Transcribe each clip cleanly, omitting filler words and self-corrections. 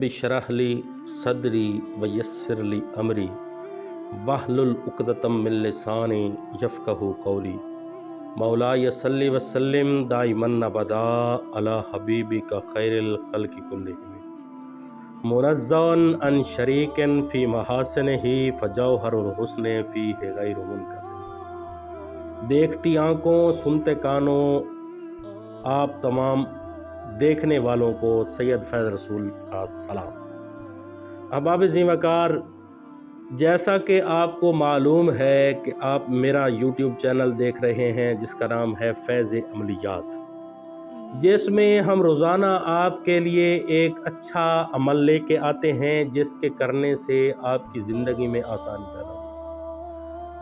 बिशरह ली सदरी वयस्सिर ली अमरी वहलुल उक़दतम मिन लिसानी यफ़क़हू क़ौली। मौलाय सल्लि वसल्लिम दाइमन अबदा अला हबीबिका खैरिल ख़ल्क़ि कुल्लिहिम मुनज़्ज़अन अन शरीकिन फ़ी महासिनिही फ़जौहरुल हुस्नि फ़ीहि गैरु मुनक़सिम। देखती आँखों, सुनते कानों, आप तमाम देखने वालों को सैयद फैज़ रसूल का सलाम। अहबाब ज़ीवकार, जैसा कि आपको मालूम है कि आप मेरा यूट्यूब चैनल देख रहे हैं जिसका नाम है फैज़ अमलियात, जिसमें हम रोज़ाना आपके लिए एक अच्छा अमल लेके आते हैं जिसके करने से आपकी ज़िंदगी में आसानी पैदा हो।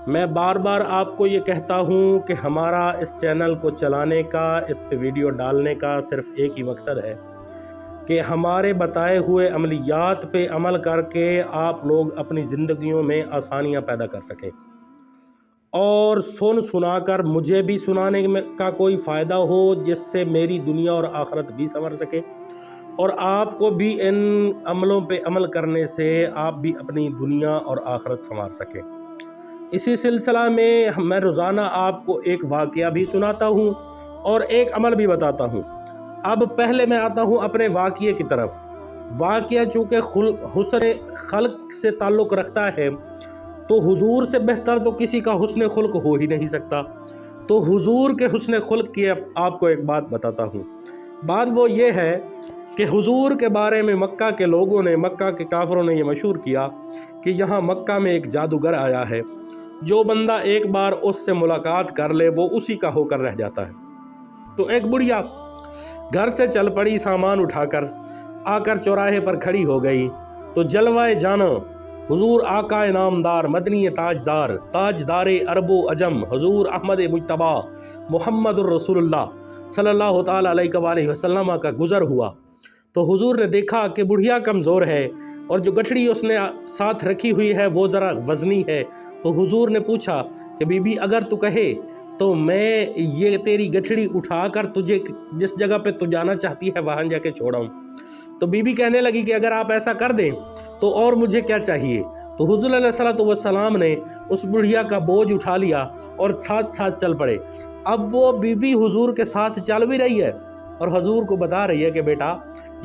मैं बार बार आपको ये कहता हूँ कि हमारा इस चैनल को चलाने का, इस पे वीडियो डालने का सिर्फ़ एक ही मकसद है कि हमारे बताए हुए अमलियात पे अमल करके आप लोग अपनी ज़िंदगियों में आसानियाँ पैदा कर सकें और सुनाकर मुझे भी सुनाने का कोई फ़ायदा हो जिससे मेरी दुनिया और आखिरत भी संवर सके और आपको भी इन अमलों पे अमल करने से आप भी अपनी दुनिया और आखिरत संवार सकें। इसी सिलसिला में मैं रोज़ाना आपको एक वाक़या भी सुनाता हूँ और एक अमल भी बताता हूँ। अब पहले मैं आता हूँ अपने वाक़ये की तरफ। वाक़या चूँकि हुस्न खल्क़ से ताल्लुक़ रखता है तो हुजूर से बेहतर तो किसी का हुस्न खुल्क़ हो ही नहीं सकता। तो हुजूर के हुस्न खुल्क़ की आपको एक बात बताता हूँ। बात वो ये है कि हुजूर के बारे में मक्का के लोगों ने, मक्का के काफ़िरों ने ये मशहूर किया कि यहाँ मक्का में एक जादूगर आया है, जो बंदा एक बार उससे मुलाकात कर ले वो उसी का होकर रह जाता है। तो एक बुढ़िया घर से चल पड़ी सामान उठाकर, आकर चौराहे पर खड़ी हो गई तो जलवाए जानो हुजूर आकाए नामदार मदनी ताजदार ताजदारे अरबो अजम हुजूर अहमद मुज्तबा मुहम्मदुर रसूलुल्लाह सल्लल्लाहु ताला अलैहि वसल्लम का गुज़र हुआ। तो हुजूर ने देखा कि बुढ़िया कमज़ोर है और जो गठड़ी उसने साथ रखी हुई है वो ज़रा वज़नी है। तो हुजूर ने पूछा कि बीबी अगर तू कहे तो मैं ये तेरी गठड़ी उठाकर तुझे जिस जगह पे तू जाना चाहती है वहाँ जाके छोड़ाऊँ। तो बीबी कहने लगी कि अगर आप ऐसा कर दें तो और मुझे क्या चाहिए। तो हुजूर अलैहिस्सलातु वस्सलाम ने उस बुढ़िया का बोझ उठा लिया और साथ साथ चल पड़े। अब वो बीबी हुजूर के साथ चल भी रही है और हुजूर को बता रही है कि बेटा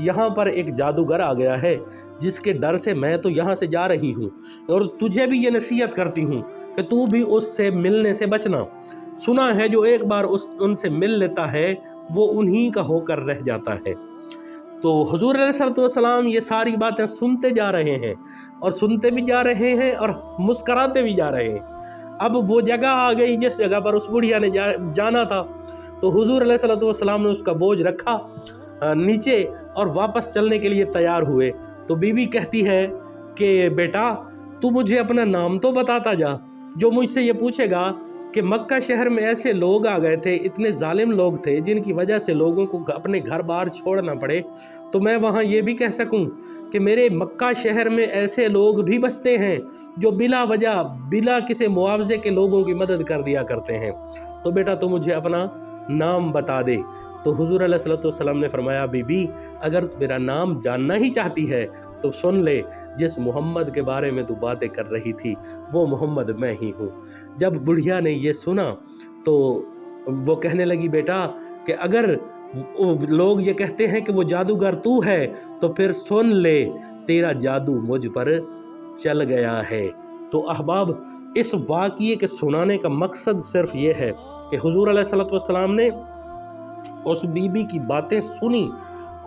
यहाँ पर एक जादूगर आ गया है जिसके डर से मैं तो यहाँ से जा रही हूँ और तुझे भी ये नसीहत करती हूँ कि तू भी उससे मिलने से बचना। सुना है जो एक बार उनसे मिल लेता है वो उन्हीं का होकर रह जाता है। तो हुजूर अलैहिस्सलाम ये सारी बातें सुनते जा रहे हैं और सुनते भी जा रहे हैं और मुस्कराते भी जा रहे हैं। अब वो जगह आ गई जिस जगह पर उस बुढ़िया ने जाना था। तो हुजूर अलैहिस्सलाम ने उसका बोझ रखा नीचे और वापस चलने के लिए तैयार हुए। तो बीबी कहती है कि बेटा तू मुझे अपना नाम तो बताता जा। जो मुझसे ये पूछेगा कि मक्का शहर में ऐसे लोग आ गए थे, इतने जालिम लोग थे जिनकी वजह से लोगों को अपने घर बार छोड़ना पड़े, तो मैं वहाँ ये भी कह सकूँ कि मेरे मक्का शहर में ऐसे लोग भी बसते हैं जो बिला वजह बिला किसी मुआवजे के लोगों की मदद कर दिया करते हैं। तो बेटा तू मुझे अपना नाम बता दे। तो हुजूर अलैहिस्सलाम ने फरमाया बीबी अगर मेरा नाम जानना ही चाहती है तो सुन ले, जिस मोहम्मद के बारे में तू बातें कर रही थी वो मोहम्मद मैं ही हूँ। जब बुढ़िया ने ये सुना तो वो कहने लगी बेटा कि अगर लोग ये कहते हैं कि वो जादूगर तू है तो फिर सुन ले, तेरा जादू मुझ पर चल गया है। तो अहबाब इस वाक़ये के सुनाने का मकसद सिर्फ ये है कि हुजूर अलैहिस्सलाम ने उस बीबी की बातें सुनी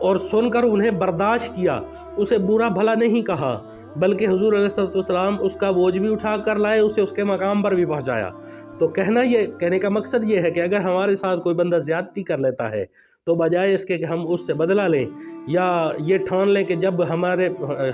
और सुनकर उन्हें बर्दाश्त किया, उसे बुरा भला नहीं कहा, बल्कि हुजूर अलैहिस्सलाम उसका बोझ भी उठा कर लाए, उसे उसके मकाम पर भी पहुंचाया। तो कहने का मकसद ये है कि अगर हमारे साथ कोई बंदा ज़्यादती कर लेता है तो बजाय इसके कि हम उससे बदला लें या ये ठान लें कि जब हमारे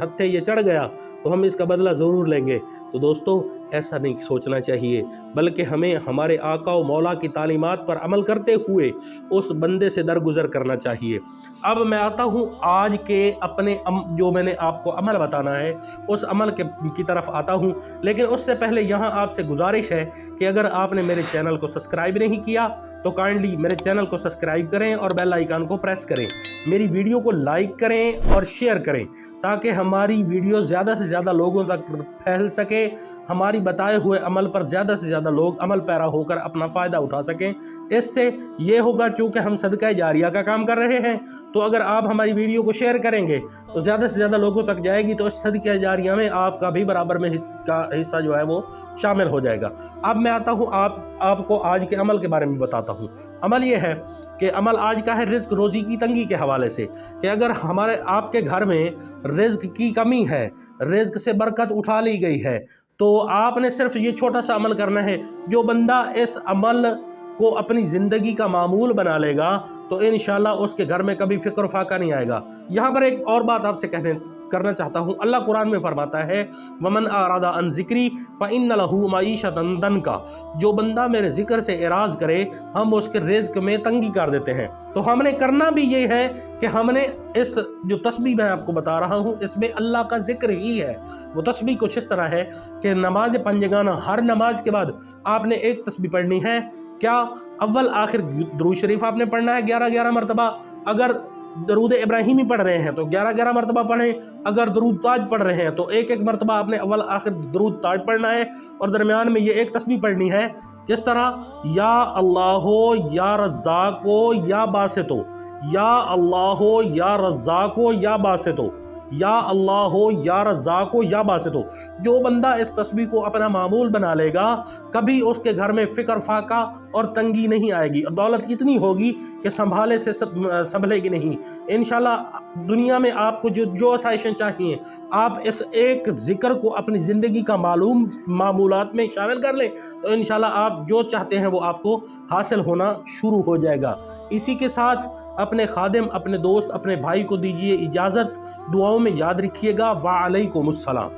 हत्थे ये चढ़ गया तो हम इसका बदला ज़रूर लेंगे, तो दोस्तों ऐसा नहीं सोचना चाहिए, बल्कि हमें हमारे आका व मौला की तालीमात पर अमल करते हुए उस बंदे से दरगुजर करना चाहिए। अब मैं आता हूँ आज के अपने जो मैंने आपको अमल बताना है उस अमल की तरफ आता हूँ। लेकिन उससे पहले यहाँ आपसे गुजारिश है कि अगर आपने मेरे चैनल को सब्सक्राइब नहीं किया تو کائنڈلی میرے چینل کو سبسکرائب کریں اور بیل آئیکن کو پریس کریں، میری ویڈیو کو لائک کریں اور شیئر کریں تاکہ ہماری ویڈیو زیادہ سے زیادہ لوگوں تک پھیل سکے، ہماری بتائے ہوئے عمل پر زیادہ سے زیادہ لوگ عمل پیرا ہو کر اپنا فائدہ اٹھا سکیں۔ اس سے یہ ہوگا چونکہ ہم صدقہ جاریہ کا کام کر رہے ہیں، تو اگر آپ ہماری ویڈیو کو شیئر کریں گے تو زیادہ سے زیادہ لوگوں تک جائے گی، تو اس صدقہ جاریہ میں آپ کا بھی برابر میں کا حصہ جو ہے وہ شامل ہو جائے گا۔ اب میں آتا ہوں آپ کو آج کے عمل کے بارے میں بتاتا ہوں۔ عمل یہ ہے کہ عمل آج کا ہے رزق روزی کی تنگی کے حوالے سے، کہ اگر آپ کے گھر میں رزق کی کمی ہے، رزق سے برکت اٹھا لی گئی ہے، تو آپ نے صرف یہ چھوٹا سا عمل کرنا ہے۔ جو بندہ اس عمل کو اپنی زندگی کا معمول بنا لے گا تو انشاءاللہ اس کے گھر میں کبھی فکر و فاقہ نہیں آئے گا۔ یہاں پر ایک اور بات آپ سے کرنا چاہتا ہوں۔ اللہ قرآن میں فرماتا ہے وَمَنْ أَعْرَضَ عَنْ ذِكْرِي فَإِنَّ لَهُ مَعِيشَةً ضَنْكَ، جو بندہ میرے ذکر سے اعراض کرے ہم اس کے رزق میں تنگی کر دیتے ہیں۔ تو ہم نے کرنا بھی یہ ہے کہ ہم نے اس جو تسبیح میں آپ کو بتا رہا ہوں اس میں اللہ کا ذکر ہی ہے۔ وہ تسبیح کچھ اس طرح ہے کہ نماز پنجگانہ ہر نماز کے بعد آپ نے ایک تسبیح پڑھنی ہے۔ کیا اول آخر درود شریف آپ نے پڑھنا ہے 11 مرتبہ، اگر درود ابراہیمی پڑھ رہے ہیں تو 11 مرتبہ پڑھیں، اگر درود تاج پڑھ رہے ہیں تو ایک مرتبہ آپ نے اول آخر درود تاج پڑھنا ہے، اور درمیان میں یہ ایک تسبیح پڑھنی ہے کس طرح، یا اللہ یا رزاق یا باسطو، یا اللہ یا رزاق یا باسطو، یا اللہ یا رزاق یا باسطو۔ جو بندہ اس تسبیح کو اپنا معمول بنا لے گا کبھی اس کے گھر میں فکر فاقہ اور تنگی نہیں آئے گی، اور دولت اتنی ہوگی کہ سنبھالے سے سنبھلے گی نہیں۔ انشاءاللہ دنیا میں آپ کو جو آسائشیں چاہیے آپ اس ایک ذکر کو اپنی زندگی کا معمولات میں شامل کر لیں تو انشاءاللہ آپ جو چاہتے ہیں وہ آپ کو حاصل ہونا شروع ہو جائے گا۔ اسی کے ساتھ اپنے خادم، اپنے دوست، اپنے بھائی کو دیجیے اجازت، دعاؤں میں یاد رکھیے گا۔ وعلیکم السلام۔